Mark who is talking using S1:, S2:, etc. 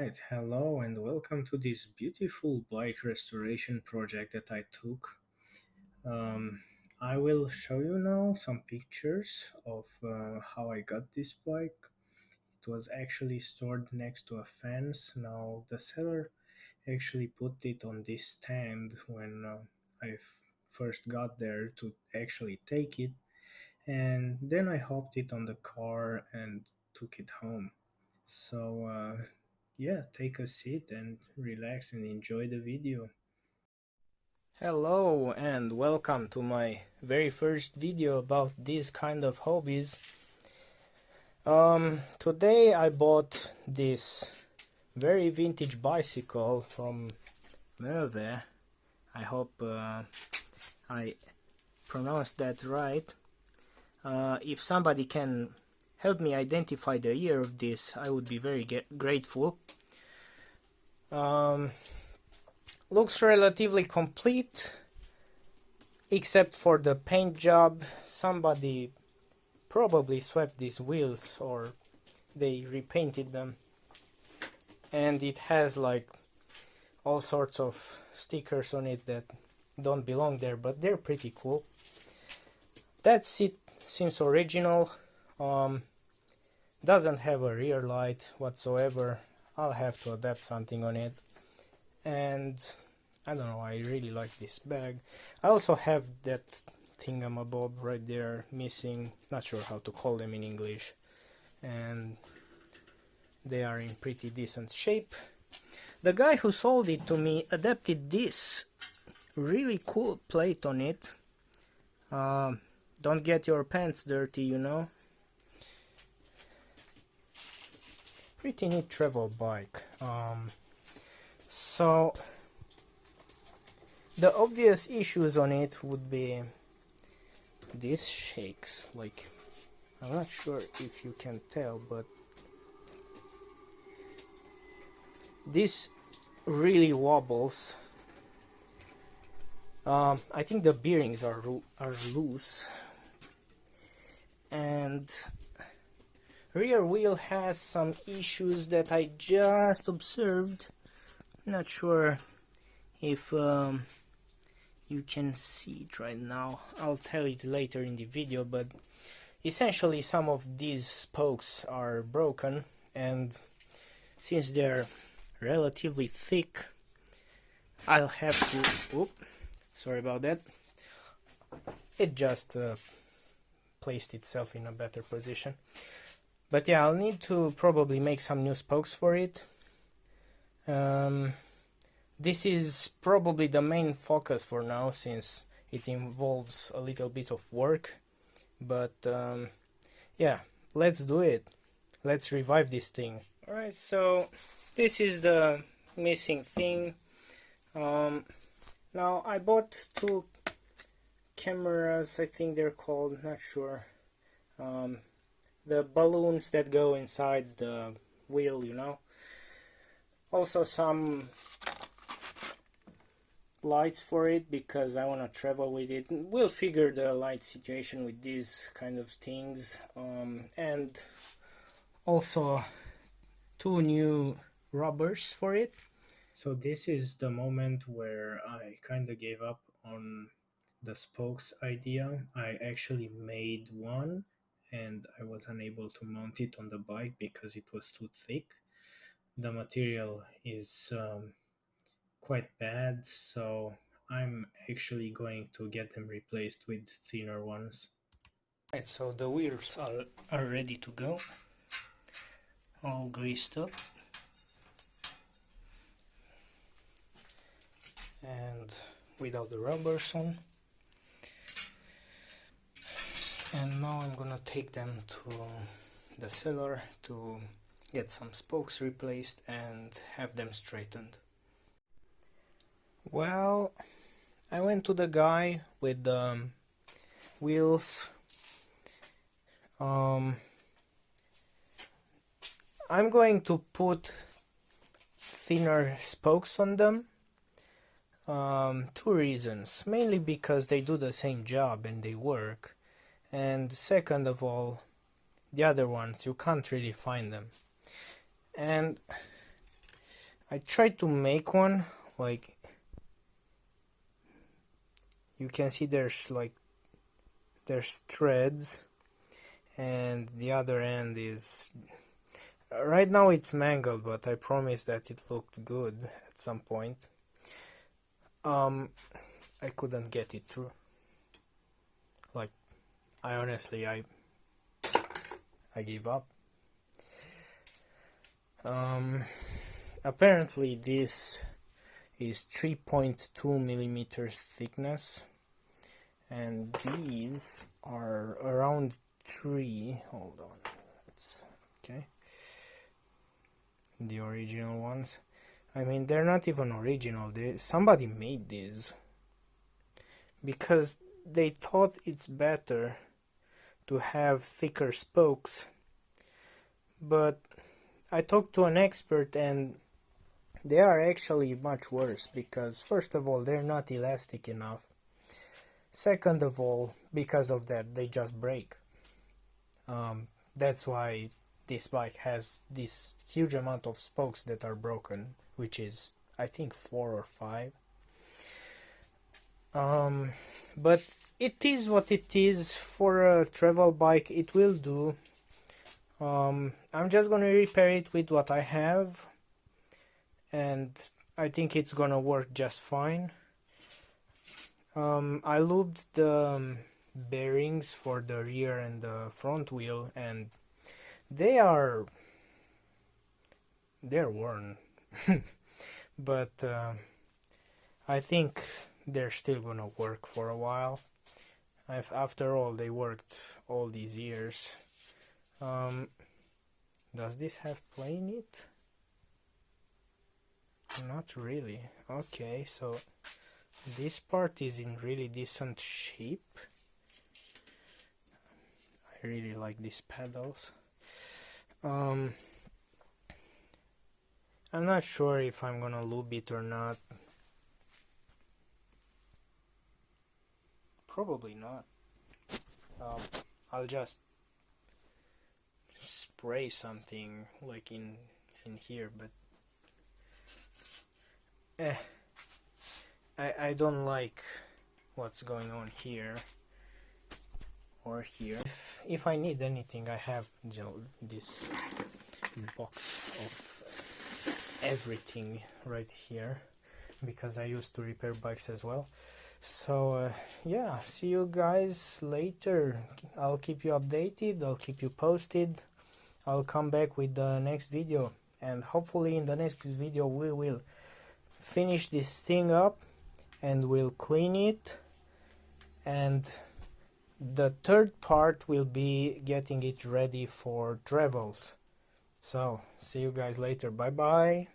S1: Alright, hello and welcome to this beautiful bike restoration project that I took. Um, I will show you now some pictures of how I got this bike. It was actually stored next to a fence. Now, the seller actually put it on this stand when first got there to actually take it, and then I hopped it on the car and took it home. So, yeah, take a seat and relax and enjoy the video. Hello and welcome to my very first video about this kind of hobbies. Today I bought this very vintage bicycle from Möwe. I hope I pronounced that right. If somebody can help me identify the year of this, I would be very grateful. Um, Looks relatively complete, except for the paint job. Somebody probably swept these wheels or they repainted them, and it has like all sorts of stickers on it that don't belong there, but they're pretty cool. That seat seems original. Doesn't have a rear light whatsoever. I'll have to adapt something on it. And I don't know, I really like this bag. I also have that thingamabob right there missing, not sure how to call them in English, and they are in pretty decent shape. The guy who sold it to me adapted this really cool plate on it. Don't get your pants dirty, you know. Pretty neat travel bike. So the obvious issues on it would be this shakes. Like, I'm not sure if you can tell, but this really wobbles. I think the bearings are loose, and rear wheel has some issues that I just observed. Not sure if you can see it right now. I'll tell it later in the video, but essentially some of these spokes are broken, and since they're relatively thick, I'll have to sorry about that. It just placed itself in a better position. But yeah, I'll need to probably make some new spokes for it. This is probably the main focus for now, since it involves a little bit of work. But yeah, let's do it. Let's revive this thing. Alright, so this is the missing thing. Now I bought two cameras, I think they're called, not sure. The balloons that go inside the wheel, you know. Also some lights for it, because I want to travel with it. We'll figure the light situation with these kind of things. And also two new rubbers for it. So this is the moment where I kind of gave up on the spokes idea. I actually made one, and I was unable to mount it on the bike because it was too thick. The material is quite bad, so I'm actually going to get them replaced with thinner ones. Right, so the wheels are ready to go, all greased up, and without the rubbers on. And now I'm gonna take them to the seller to get some spokes replaced and have them straightened. Well, I went to the guy with the wheels. I'm going to put thinner spokes on them. Two reasons. Mainly because they do the same job and they work. And second of all, the other ones, you can't really find them. And I tried to make one, like you can see there's threads, and the other end is right now it's mangled, but I promise that it looked good at some point. I couldn't get it through. Like, I honestly I give up. Apparently this is 3.2 millimeters thickness, and these are around 3. Hold on, it's okay. The original ones. I mean, they're not even original. Somebody made these because they thought it's better to have thicker spokes, but I talked to an expert and they are actually much worse, because first of all, they're not elastic enough. Second of all, because of that, they just break. That's why this bike has this huge amount of spokes that are broken, which is I think 4 or 5. But it is what it is. For a travel bike it will do. I'm just gonna repair it with what I have, and I think it's gonna work just fine. I lubed the bearings for the rear and the front wheel, and they're worn. But I think they're still gonna work for a while. After all, they worked all these years. Does this have play in it? Not really. Okay, so this part is in really decent shape. I really like these pedals. I'm not sure if I'm gonna lube it or not. Probably not. I'll just spray something like in here, but I don't like what's going on here or here. If I need anything, I have, you know, this box of everything right here, because I used to repair bikes as well. So yeah, see you guys later. I'll keep you updated, I'll keep you posted. I'll come back with the next video, and hopefully in the next video we will finish this thing up and we'll clean it, and the third part will be getting it ready for travels. So see you guys later. Bye bye.